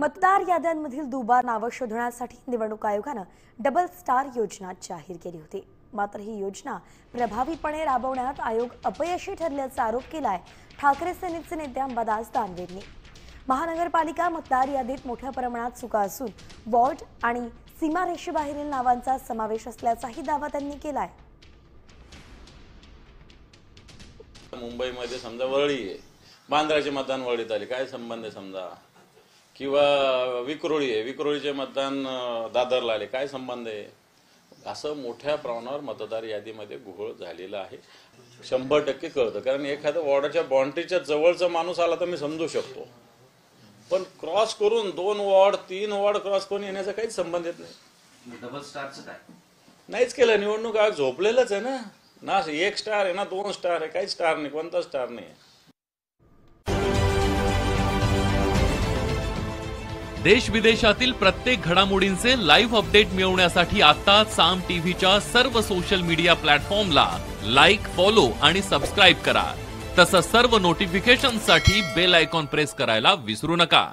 मतदार याद्यांमधील दुबार नावं शोधण्यासाठी निवडणूक आयोगानं डबल स्टार योजना जाहीर केली होती। मात्र ही योजना प्रभावीपणे राबवण्यात आयोग अपयशी ठरल्याचा आरोप केलाय ठाकरे सेनेचे नेते अंबादास दानवेंनी। महानगरपालिका मतदार यादीत मोठ्या प्रमाणात चुका असून वॉर्ड आणि सीमारेषेबाहेरील नावांचा समावेश असल्याचाही दावा त्यांनी केलाय। मुंबईमध्ये समजा वरळी आहे, बांद्राचे मतदान वरळीत आले, काय संबंध आहे समजा, किंवा विक्रोळी आहे, विक्रोळीचे मतदान दादरला आले, काय संबंध आहे। असं मोठ्या प्रमाणावर मतदार यादीमध्ये घोळ झालेला आहे। 100% कळतं, कारण एखाद्या वॉर्डाच्या बाउंड्रीच्या जवळचा माणूस आला तर मी समजू शकतो, पण क्रॉस करून 2 वॉर्ड 3 वॉर्ड क्रॉस करून येण्याचा काहीच संबंध येत नाही। डबल स्टारचं काय नाहीच केलं। निवडणूक आयोग झोपलेलंच आहे ना 1 स्टार आहे ना 2 स्टार आहे, काही स्टार नाही, कोणता स्टार नाही। देश विदेशातील प्रत्येक घडामोडींचे लाईव्ह अपडेट मिळवण्यासाठी आता साम टीव्हीच्या सर्व सोशल मीडिया प्लॅटफॉर्मला लाईक, फॉलो आणि सबस्क्राईब करा। तसंच सर्व नोटिफिकेशनसाठी बेल आयकॉन प्रेस करायला विसरू नका।